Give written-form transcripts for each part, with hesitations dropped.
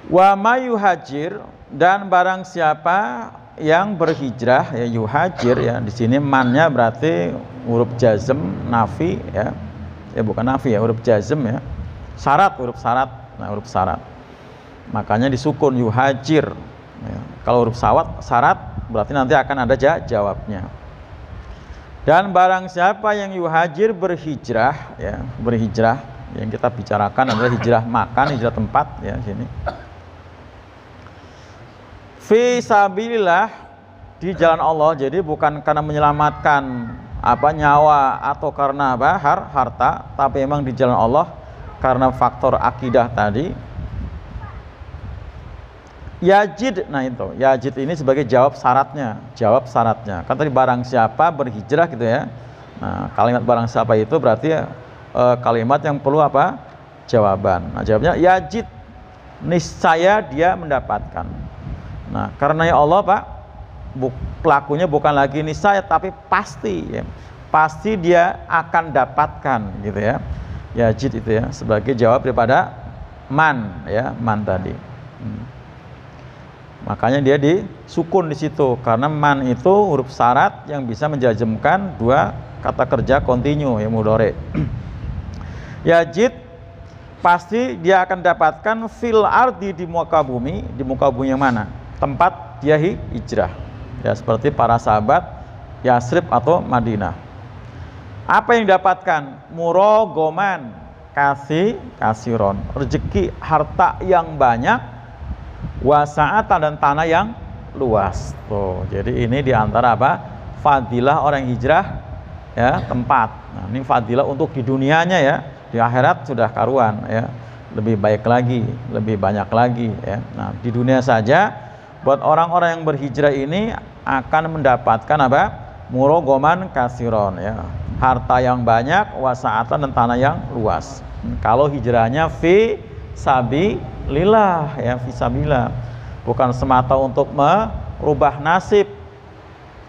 Wa mayuhajir, dan barang siapa yang berhijrah, ya yuhajir ya, di sini mannya berarti huruf jazm nafi ya. Ya bukan nafi ya, huruf jazm ya. Syarat, huruf syarat. Nah, huruf syarat. Makanya disukun yuhajir. Ya. Kalau huruf syarat berarti nanti akan ada jawabnya. Dan barang siapa yang yuhajir berhijrah ya, berhijrah, yang kita bicarakan adalah hijrah makan, hijrah tempat ya sini. Fi sabilillah, di jalan Allah, jadi bukan karena menyelamatkan nyawa atau karena harta, tapi memang di jalan Allah karena faktor akidah tadi. Yajid, nah itu yajid ini sebagai jawab syaratnya, kan tadi barang siapa berhijrah gitu ya. Nah, kalimat barang siapa itu berarti kalimat yang perlu jawaban. Nah, jawabnya yajid, niscaya dia mendapatkan. Nah, karena ya Allah pelakunya bukan lagi niscaya tapi pasti ya. Pasti dia akan dapatkan gitu ya. Yajid itu ya sebagai jawab daripada man ya, man tadi. Makanya dia disukun di situ karena man itu huruf syarat yang bisa menjazmkan dua kata kerja kontinu ya, mudhari. Yajid, pasti dia akan dapatkan fil ardi, di muka bumi yang mana? Tempat dia hijrah. Ya seperti para sahabat Yasrib atau Madinah. Apa yang didapatkan? Murogoman, kasiron, rezeki harta yang banyak, wasa'atan, dan tanah yang luas. Tuh, jadi ini diantara fadilah orang hijrah ya, tempat. Nah, ini fadilah untuk di dunianya ya, di akhirat sudah karuan ya, lebih baik lagi, lebih banyak lagi ya. Nah, di dunia saja buat orang-orang yang berhijrah ini akan mendapatkan murogoman kasiron ya, harta yang banyak, wasa'atan, dan tanah yang luas. Kalau hijrahnya fi sabilillah ya, fi sabilillah, bukan semata untuk merubah nasib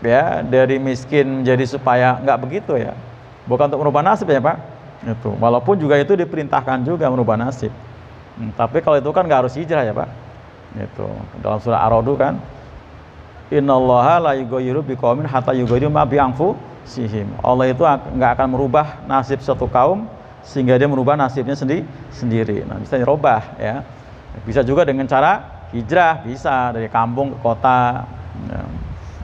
ya, dari miskin menjadi supaya enggak begitu ya, bukan untuk merubah nasib ya Pak. Itu walaupun juga itu diperintahkan juga merubah nasib, tapi kalau itu kan nggak harus hijrah ya Pak. Itu dalam surah Ar-Ra'd kan, innallaha la yughayyiru biqaumin hatta yughayyiru ma bi anfusihim. Allah itu nggak akan merubah nasib suatu kaum sehingga dia merubah nasibnya sendiri. Nah, bisa dirubah ya. Bisa juga dengan cara hijrah, bisa dari kampung ke kota ya.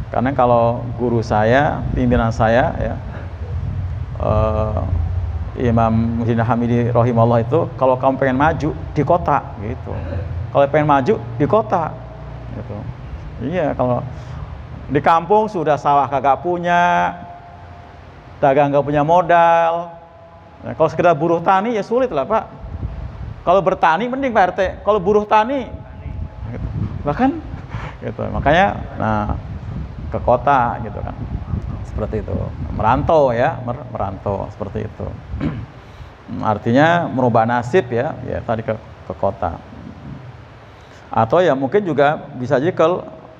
Karena kalau guru saya, pimpinan saya ya, Imam Muhyiddin Hamidi rahimahullah itu, kalau kamu pengen maju di kota gitu, kalau pengen maju di kota gitu. Iya, kalau di kampung sudah sawah kagak punya, dagang nggak punya modal. Nah, kalau sekedar buruh tani ya sulit lah Pak. Kalau bertani mending Pak RT. Kalau buruh tani, gitu. Bahkan, gitu. Makanya, nah ke kota gitu kan, seperti itu. Merantau ya, merantau seperti itu. Artinya merubah nasib ya, ya tadi ke kota. Atau ya mungkin juga bisa jadi ke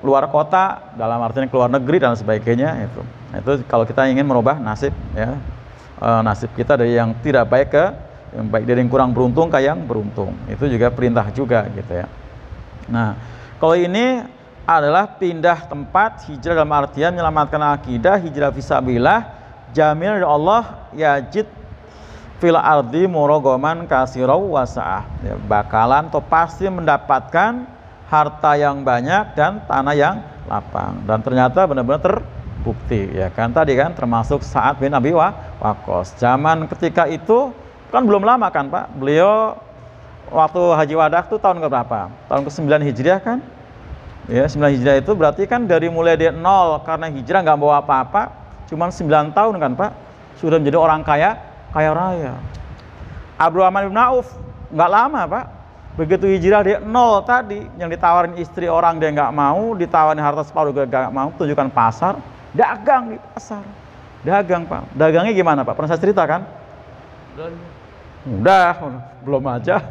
luar kota, dalam artinya ke luar negeri dan sebagainya itu. Nah, itu kalau kita ingin merubah nasib ya, nasib kita dari yang tidak baik ke yang baik, dari yang kurang beruntung ke yang beruntung. Itu juga perintah juga gitu ya. Nah, kalau ini adalah pindah tempat, hijrah dalam artian menyelamatkan akidah, hijrah fisabilillah, jamin dari Allah, yajid fil ardi murogoman kasirau wasa'ah ya, bakalan atau pasti mendapatkan harta yang banyak dan tanah yang lapang. Dan ternyata benar-benar terbukti ya kan, tadi kan termasuk Sa'ad bin Abi Waqqas. Zaman ketika itu kan belum lama kan Pak, beliau waktu haji wada itu tahun berapa? Tahun ke-9 Hijriah kan ya. 9 Hijriah itu berarti kan dari mulai dia nol karena hijrah nggak bawa apa-apa, cuman 9 tahun kan Pak, sudah menjadi orang kaya raya. Abdurrahman bin Auf nggak lama Pak, begitu hijrah dia nol tadi, yang ditawarin istri orang dia nggak mau, ditawarin harta separuh juga nggak mau, tunjukkan pasar, dagang di pasar, dagang Pak. Dagangnya gimana Pak? Pernah saya cerita kan? Udah belum aja.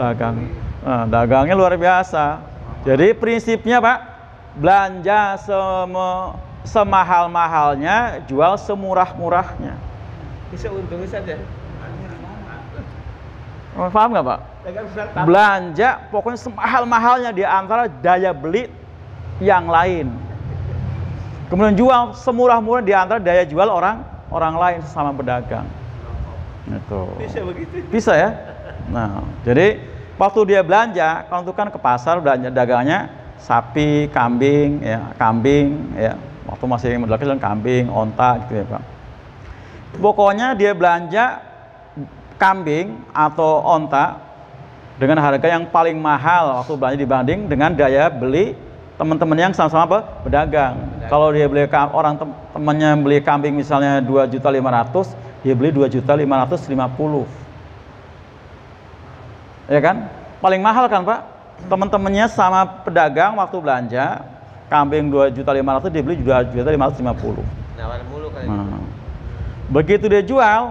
Dagang, nah, dagangnya luar biasa. Jadi prinsipnya Pak, belanja semahal-mahalnya, jual semurah-murahnya. Bisa untung saja. Paham nggak Pak? Belanja pokoknya semahal-mahalnya di antara daya beli yang lain. Kemudian jual semurah-murah di antara daya jual orang lain sesama pedagang. Itu. Bisa begitu? Bisa ya. Nah, jadi waktu dia belanja, kalau itu kan ke pasar belanja dagangnya sapi, kambing, ya. Waktu masih modal kambing, onta gitu ya Pak. Pokoknya dia belanja kambing atau onta dengan harga yang paling mahal waktu belanja dibanding dengan daya beli teman-teman yang sama-sama pedagang. Kalau dia beli temannya beli kambing misalnya 2.500.000, dia beli 2.550.000. Ya kan? Paling mahal kan Pak? Teman-temannya sama pedagang waktu belanja kambing 2.500.000, dia beli 2.550.000. Nawar mulu kali. Begitu dia jual,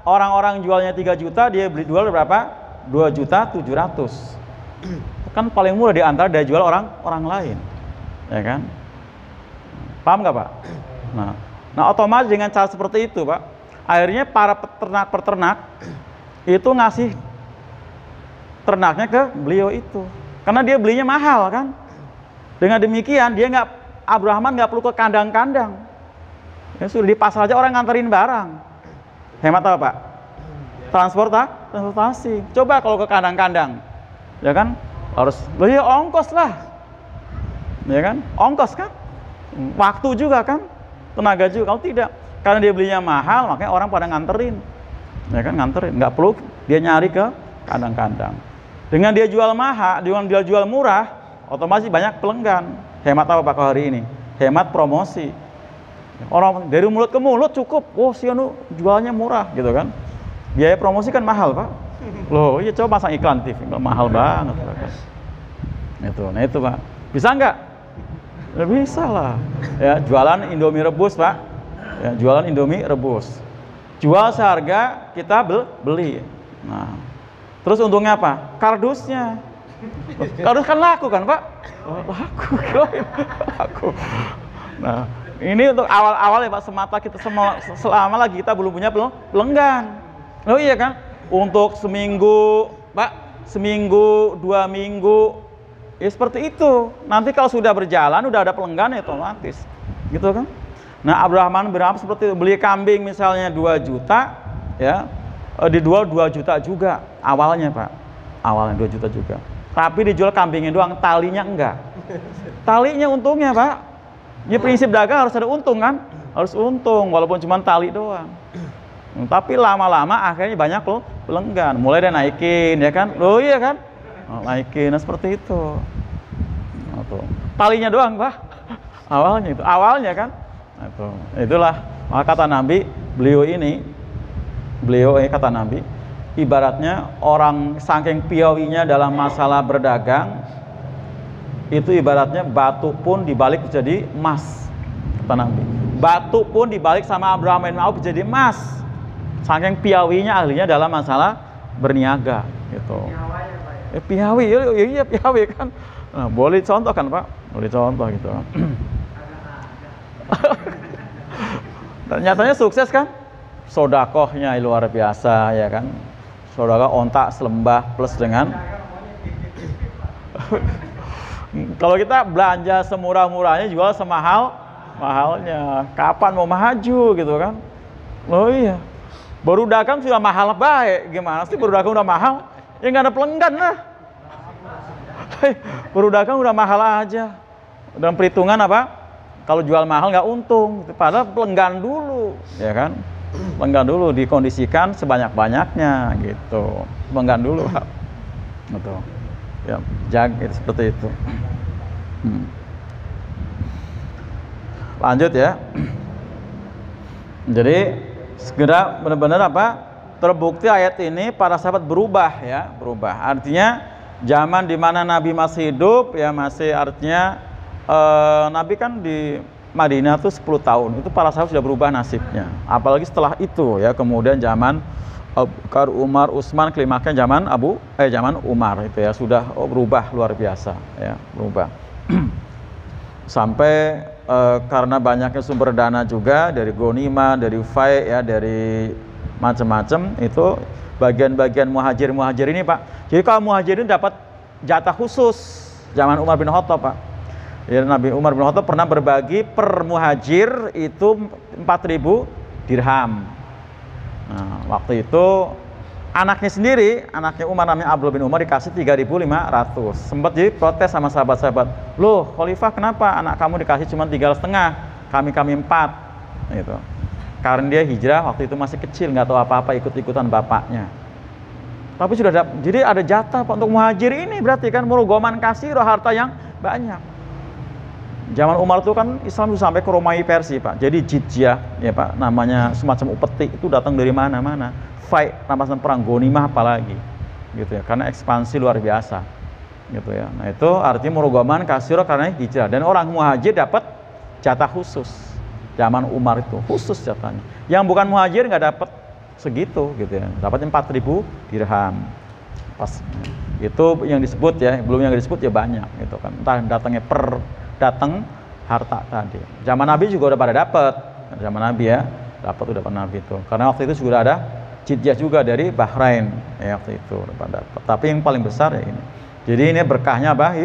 orang-orang jualnya 3 juta, dia beli jual berapa? 2.700.000. Kan paling murah di antara dia jual orang lain. Ya kan? Paham nggak Pak? Nah, otomatis dengan cara seperti itu Pak, akhirnya para peternak itu ngasih ternaknya ke beliau itu. Karena dia belinya mahal kan? Dengan demikian dia Abrahman nggak perlu ke kandang-kandang. Ya sudah di pasar aja orang nganterin barang. Hemat apa Pak? Transportasi. Coba kalau ke kandang-kandang, ya kan? Harus beli ongkos lah, ya kan? Ongkos kan? Waktu juga kan? Tenaga juga. Kalau tidak, karena dia belinya mahal, makanya orang pada nganterin, ya kan? Nganterin. Nggak perlu dia nyari ke kandang-kandang. Dengan dia jual mahal, dia jual murah, otomatis banyak pelanggan. Hemat apa Pak kalau hari ini? Hemat promosi. Orang dari mulut ke mulut cukup. Oh, si anu jualnya murah gitu kan. Biaya promosi kan mahal Pak. Loh, iya coba pasang iklan TV, mahal banget kan. Nah itu Pak. Bisa nggak? Ya, bisa lah. Ya, jualan Indomie rebus Pak. Ya, jualan Indomie rebus. Jual seharga kita beli. Nah, terus untungnya apa? Kardusnya. Kardus kan laku kan Pak? Laku. Nah, ini untuk awal-awal ya Pak, semata kita selama lagi kita belum punya pelanggan. Oh iya kan? Untuk seminggu, Pak, seminggu, 2 minggu, ya seperti itu. Nanti kalau sudah berjalan, udah ada pelanggan ya otomatis, gitu kan? Nah, Abrahman berapa seperti itu, beli kambing misalnya 2 juta, ya, dijual 2 juta juga awalnya Pak, awalnya 2 juta juga. Tapi dijual kambingnya doang, talinya enggak. Talinya untungnya Pak. Ya prinsip dagang harus ada untung kan? Harus untung walaupun cuma tali doang. Tapi lama-lama akhirnya banyak loh pelanggan. Mulai dia naikin ya kan? Oh iya kan? Naikin seperti itu. Talinya doang Pak. Awalnya kan? Itulah maka kata Nabi, beliau ini kata Nabi, ibaratnya orang saking piawinya dalam masalah berdagang, itu ibaratnya batu pun dibalik jadi emas, kata Nabi. Batu pun dibalik sama Abraham bin Auf jadi emas. Saking piawinya ahlinya dalam masalah berniaga, gitu. Piawi, iya piawi kan. Nah, boleh contoh kan Pak? Boleh contoh gitu. Ternyatanya sukses kan? Sodakohnya luar biasa ya kan? Sodakoh ontak selembah plus dengan kalau kita belanja semurah-murahnya jual semahal-mahalnya. Kapan mau maju gitu kan? Oh iya. Baru dagang sudah mahal baik. Gimana sih baru dagang udah mahal? Ya nggak ada pelanggan lah. Baru dagang udah mahal aja. Dan perhitungan apa? Kalau jual mahal nggak untung. Padahal pelanggan dulu, ya kan? Pelanggan dulu dikondisikan sebanyak-banyaknya gitu. Pelanggan dulu, Pak. Betul. Ya, jaga seperti itu. Lanjut ya. Jadi segera benar-benar apa? Terbukti ayat ini para sahabat berubah ya, berubah. Artinya zaman di mana Nabi masih hidup ya masih artinya Nabi kan di Madinah tuh 10 tahun. Itu para sahabat sudah berubah nasibnya. Apalagi setelah itu ya, kemudian zaman Abu Bakar, Umar, Utsman, klimaksnya zaman zaman Umar itu ya sudah berubah luar biasa ya, berubah. Sampai karena banyaknya sumber dana juga dari Ghanimah, dari Fai ya, dari macam-macam. Itu bagian-bagian muhajir ini Pak. Jadi kalau muhajirin dapat jatah khusus zaman Umar bin Khattab Pak. Ya, Nabi Umar bin Khattab pernah berbagi per muhajir itu 4.000 dirham. Nah, waktu itu anaknya sendiri, anaknya Umar namanya Abdullah bin Umar dikasih 3.500. Sempat jadi protes sama sahabat-sahabat. Loh, Khalifah kenapa anak kamu dikasih cuma 3,5? Kami 4. Gitu. Karena dia hijrah waktu itu masih kecil, nggak tahu apa-apa, ikut-ikutan bapaknya. Tapi sudah ada, jadi ada jatah Pak untuk muhajir ini, berarti kan murugoman kasiro, harta yang banyak. Zaman Umar itu kan Islam itu sampai ke Romawi Persia Pak. Jadi jizyah ya Pak, namanya semacam upeti itu datang dari mana-mana. Fight, rampasan perang, ghanimah apalagi. Gitu ya, karena ekspansi luar biasa. Gitu ya. Nah, itu artinya murugoman kasiro karena hijrah, dan orang muhajir dapat jatah khusus. Zaman Umar itu khusus jatahnya. Yang bukan muhajir nggak dapat segitu gitu ya. Dapat 4.000 dirham. Pas itu yang disebut ya, belum yang disebut ya banyak gitu kan. Entah datangnya per datang harta tadi. Zaman Nabi juga udah pada dapat. Zaman Nabi ya, dapat Nabi itu. Karena waktu itu sudah ada jizyah juga dari Bahrain ya, waktu itu udah pada dapat. Tapi yang paling besar ya ini. Jadi ini berkahnya apa?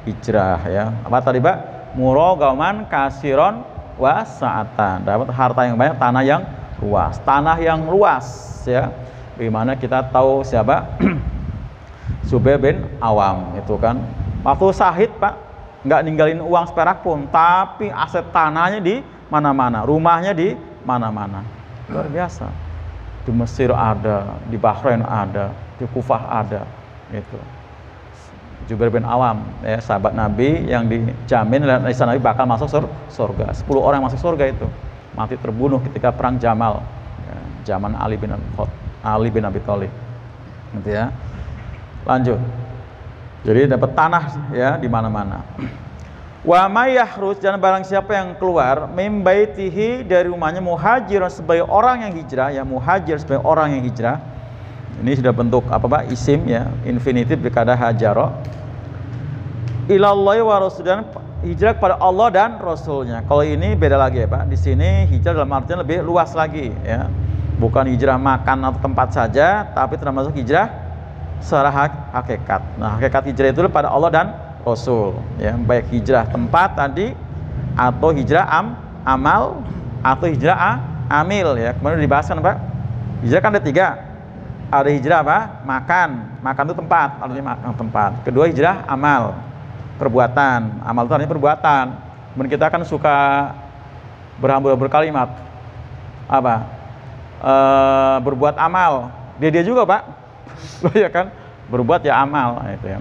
Hijrah ya. Apa tadi Pak? Murogaman kasiron wasa'atan. Dapat harta yang banyak, tanah yang luas. Tanah yang luas ya. Bagaimana kita tahu siapa? Zubair bin Awam itu kan. Waktu syahid Pak, nggak ninggalin uang seperak pun, tapi aset tanahnya di mana-mana, rumahnya di mana-mana. Luar biasa. Di Mesir ada, di Bahrain ada, di Kufah ada, gitu. Zubair bin Awam, ya, sahabat Nabi yang dijamin oleh Nabi bakal masuk surga. 10 orang masuk surga itu, mati terbunuh ketika perang Jamal, ya, zaman Ali bin Abi Thalib, gitu ya. Lanjut. Jadi dapat tanah ya di mana-mana. Wa may yakhruj, dan barang siapa yang keluar mim baitihi, dari rumahnya, muhajir sebagai orang yang hijrah ya, muhajir sebagai orang yang hijrah. Ini sudah bentuk apa Pak? Isim ya, infinitif berkata hajaro. Ilallahi wa rasul, dan hijrah kepada Allah dan Rasulnya. Kalau ini beda lagi ya Pak. Di sini hijrah dalam artian lebih luas lagi ya. Bukan hijrah makan atau tempat saja, tapi termasuk hijrah secara hakikat. Nah, hakikat hijrah itu pada Allah dan Rasul ya, baik hijrah tempat tadi atau hijrah amal atau hijrah amil ya. Kemudian dibahaskan Pak, hijrah kan ada 3. Ada hijrah apa? Makan itu tempat, artinya makan tempat. Kedua hijrah amal, perbuatan. Amal itu artinya perbuatan. Kemudian kita kan suka berhambur-hambur kalimat apa? Berbuat amal. Dia juga Pak. Loh ya kan, berbuat ya amal itu ya.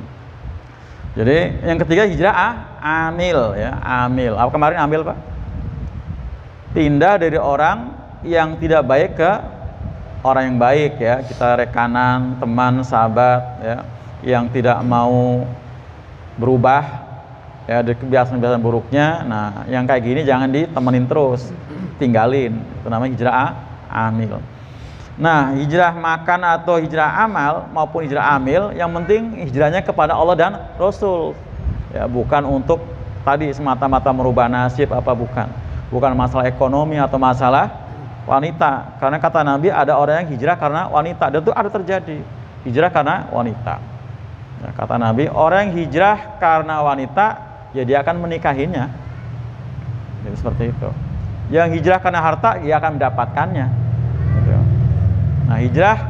Jadi yang ketiga hijrah amil ya, amil. Apa kemarin amil Pak? Pindah dari orang yang tidak baik ke orang yang baik ya. Kita rekanan, teman, sahabat ya, yang tidak mau berubah ya dari kebiasaan-kebiasaan buruknya. Nah, yang kayak gini jangan ditemenin terus, tinggalin. Itu namanya hijrah amil. Nah, hijrah makan atau hijrah amal maupun hijrah amil, yang penting hijrahnya kepada Allah dan Rasul. Ya, bukan untuk tadi semata-mata merubah nasib apa, bukan. Bukan masalah ekonomi atau masalah wanita. Karena kata Nabi ada orang yang hijrah karena wanita, dan itu ada terjadi. Hijrah karena wanita. Ya, kata Nabi, orang yang hijrah karena wanita, ya dia akan menikahinya. Jadi seperti itu. Yang hijrah karena harta, dia akan mendapatkannya. Nah, hijrah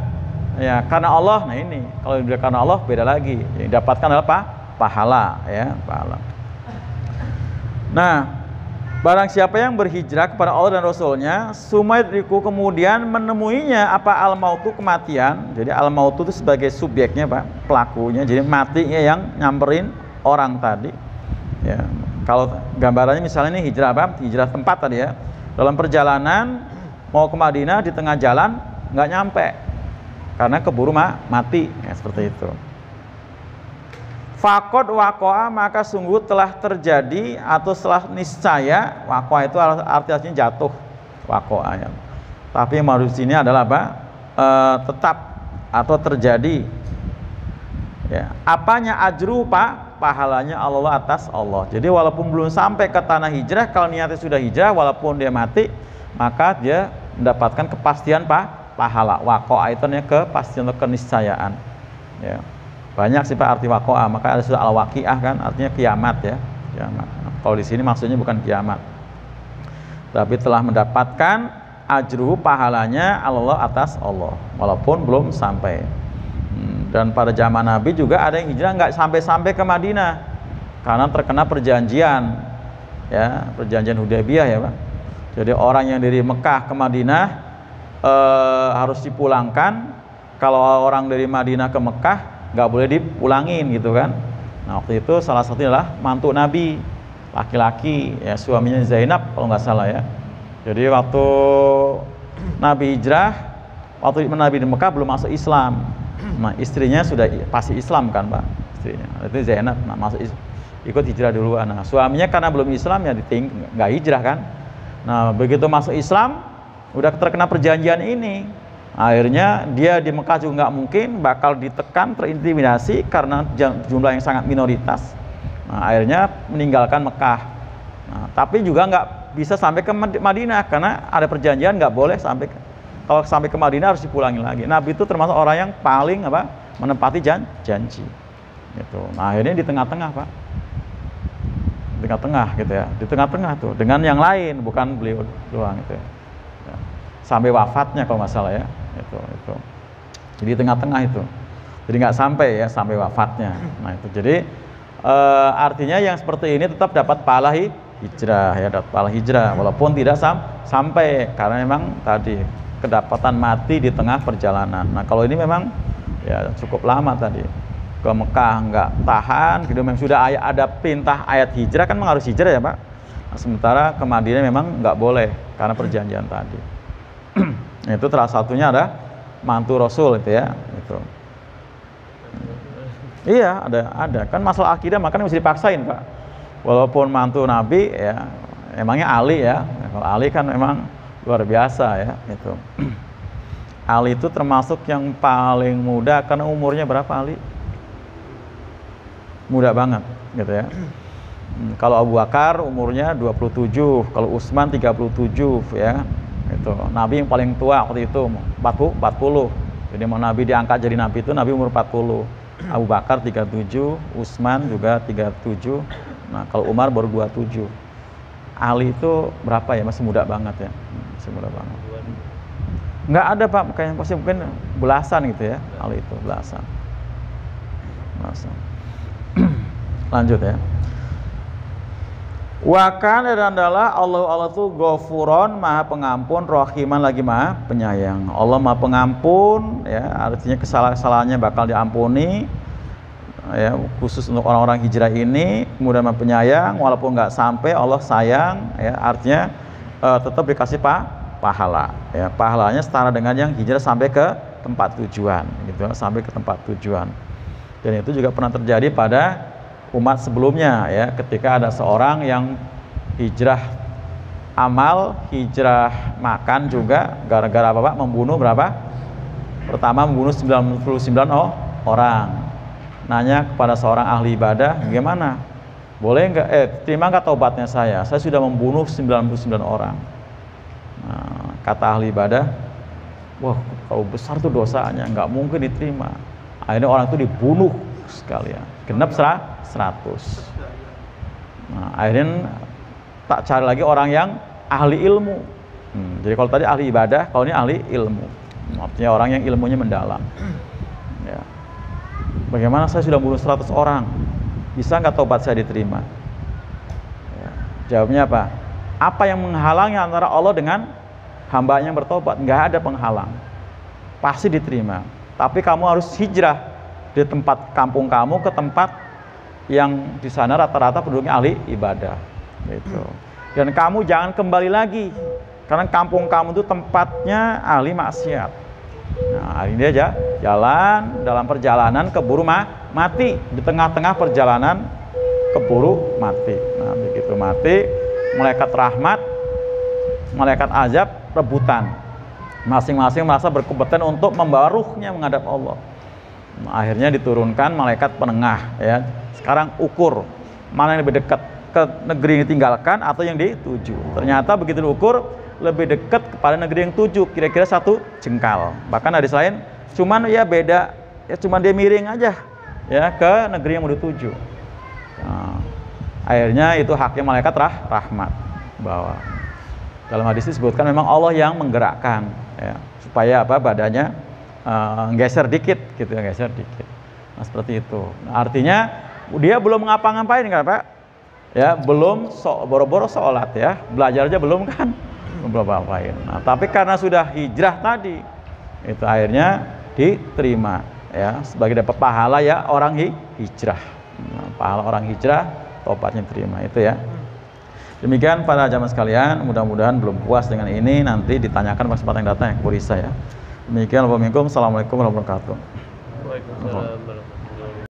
ya karena Allah. Nah, ini kalau hijrah karena Allah beda lagi. Yang didapatkan adalah pahala ya, pahala. Nah, barang siapa yang berhijrah kepada Allah dan Rasulnya, sumaidriku, kemudian menemuinya apa? Al-mautu, kematian. Jadi al-mautu itu sebagai subjeknya Pak, pelakunya. Jadi matinya yang nyamperin orang tadi. Ya, kalau gambarannya misalnya ini hijrah apa? Hijrah tempat tadi ya. Dalam perjalanan mau ke Madinah, di tengah jalan nggak nyampe karena keburu mati ya, seperti itu. Fakod wakoa, maka sungguh telah terjadi atau setelah niscaya. Wakoa itu artinya jatuh, wakoa ya. Tapi yang harus ini adalah apa? Tetap atau terjadi ya. Apanya? Ajru Pak, pahalanya Allah atas Allah. Jadi walaupun belum sampai ke tanah hijrah, kalau niatnya sudah hijrah, walaupun dia mati, maka dia mendapatkan kepastian pahala. Waqa'a itu artinya kepastian atau keniscayaan. Ya. Banyak sih Pak arti waqa'a, maka ada sudah al-waqi'ah kan artinya kiamat ya. Kiamat. Nah, kalau di sini maksudnya bukan kiamat. Tapi telah mendapatkan ajruhu pahalanya Allah atas Allah walaupun belum sampai. Dan pada zaman Nabi juga ada yang hijrah nggak sampai-sampai ke Madinah karena terkena perjanjian ya, perjanjian Hudaybiyah ya Pak. Jadi orang yang dari Mekah ke Madinah harus dipulangkan. Kalau orang dari Madinah ke Mekah nggak boleh dipulangin gitu kan. Nah waktu itu salah satunya adalah mantu Nabi laki-laki ya, suaminya Zainab kalau nggak salah ya. Jadi waktu Nabi hijrah, waktu Nabi di Mekah belum masuk Islam. Nah istrinya sudah pasti Islam kan Pak, istrinya itu Zainab. Nah masuk ikut hijrah duluan. Nah suaminya karena belum Islam ya nggak hijrah kan. Nah begitu masuk Islam udah terkena perjanjian ini, akhirnya dia di Mekah juga nggak mungkin, bakal ditekan, terintimidasi karena jumlah yang sangat minoritas. Nah akhirnya meninggalkan Mekah. Nah, tapi juga nggak bisa sampai ke Madinah karena ada perjanjian nggak boleh sampai kalau sampai ke Madinah harus dipulangi lagi. Nabi itu termasuk orang yang paling menepati janji. Gitu. Nah akhirnya di tengah-tengah Pak, di tengah-tengah gitu ya, di tengah-tengah tuh dengan yang lain, bukan beliau doang gitu ya. Sampai wafatnya kalau nggak salah ya, itu. Jadi tengah-tengah itu, jadi nggak sampai ya sampai wafatnya. Nah itu jadi artinya yang seperti ini tetap dapat pahala hijrah ya, dapat pahala hijrah walaupun tidak sampai karena memang tadi kedapatan mati di tengah perjalanan. Nah kalau ini memang ya cukup lama tadi ke Mekah nggak tahan, gitu memang sudah ada perintah ayat hijrah kan memang harus hijrah ya Pak. Nah, sementara ke Madinah memang nggak boleh karena perjanjian tadi. Itu salah satunya ada mantu Rasul itu ya. Itu. Iya ada kan masalah akidah makanya mesti dipaksain Pak. Walaupun mantu Nabi ya, emangnya Ali ya. Kalau Ali kan memang luar biasa ya itu. Ali itu termasuk yang paling muda karena umurnya berapa Ali? Muda banget gitu ya. Kalau Abu Bakar umurnya 27, kalau Utsman 37 ya. Itu Nabi yang paling tua waktu itu 40. Jadi mau Nabi diangkat jadi Nabi itu Nabi umur 40. Abu Bakar 37, Utsman juga 37. Nah, kalau Umar baru 27. Ali itu berapa ya? Masih muda banget ya. Masih muda banget. Nggak ada Pak, kayaknya pasti mungkin belasan gitu ya. Ali itu belasan. Lanjut ya. Wa kana dan adalah Allah itu Ghafuron, Maha Pengampun, Rahiman lagi Maha Penyayang. Allah Maha Pengampun ya, artinya kesalahan-kesalahannya bakal diampuni. Ya, khusus untuk orang-orang hijrah ini, kemudian Maha Penyayang walaupun nggak sampai Allah sayang ya, artinya tetap dikasih pahala ya. Pahalanya setara dengan yang hijrah sampai ke tempat tujuan gitu, sampai ke tempat tujuan. Dan itu juga pernah terjadi pada umat sebelumnya ya, ketika ada seorang yang hijrah amal, hijrah makan juga gara-gara apa Pak? Membunuh berapa? Pertama membunuh 99 orang. Nanya kepada seorang ahli ibadah, gimana? Boleh nggak? Terima nggak taubatnya saya? Saya sudah membunuh 99 orang. Nah, kata ahli ibadah, wah kalau besar tuh dosanya, nggak mungkin diterima. Akhirnya orang itu dibunuh sekalian, genap 100. Nah, akhirnya tak cari lagi orang yang ahli ilmu. Jadi kalau tadi ahli ibadah, kalau ini ahli ilmu. Artinya orang yang ilmunya mendalam. Ya. Bagaimana saya sudah bunuh 100 orang, bisa nggak taubat saya diterima? Ya. Jawabnya apa? Apa yang menghalangi antara Allah dengan hambanya yang bertobat? Nggak ada penghalang, pasti diterima. Tapi kamu harus hijrah di tempat kampung kamu ke tempat yang di sana rata-rata penduduknya ahli ibadah, gitu. Dan kamu jangan kembali lagi, karena kampung kamu itu tempatnya ahli maksiat. Nah, hari ini aja jalan dalam perjalanan keburu mati, di tengah-tengah perjalanan keburu mati. Nah, begitu mati, malaikat rahmat, malaikat azab rebutan. Masing-masing merasa berkompeten untuk membawa ruhnya menghadap Allah. Nah, akhirnya diturunkan malaikat penengah ya. Sekarang ukur mana yang lebih dekat ke negeri yang ditinggalkan atau yang dituju. Ternyata begitu diukur, lebih dekat kepada negeri yang 7, kira-kira 1 jengkal. Bahkan hadis lain cuman ya beda, ya cuman dia miring aja ya ke negeri yang udah 7. Nah, akhirnya itu haknya malaikat rahmat bahwa dalam hadis disebutkan memang Allah yang menggerakkan ya, supaya apa badannya geser dikit gitu ya, geser dikit. Nah, seperti itu. Nah, artinya dia belum ngapa-ngapain kan Pak? Ya, belum boro-boro sholat ya. Belajar aja belum kan? Belum ngapain. Nah, tapi karena sudah hijrah tadi, itu akhirnya diterima ya sebagai dapat pahala ya orang hijrah. Nah, pahala orang hijrah, tobatnya diterima itu ya. Demikian para jamaah sekalian, mudah-mudahan belum puas dengan ini, nanti ditanyakan kesempatan yang datang ya, Purisa ya. Demikian, Assalamualaikum warahmatullahi wabarakatuh. Waalaikumsalam.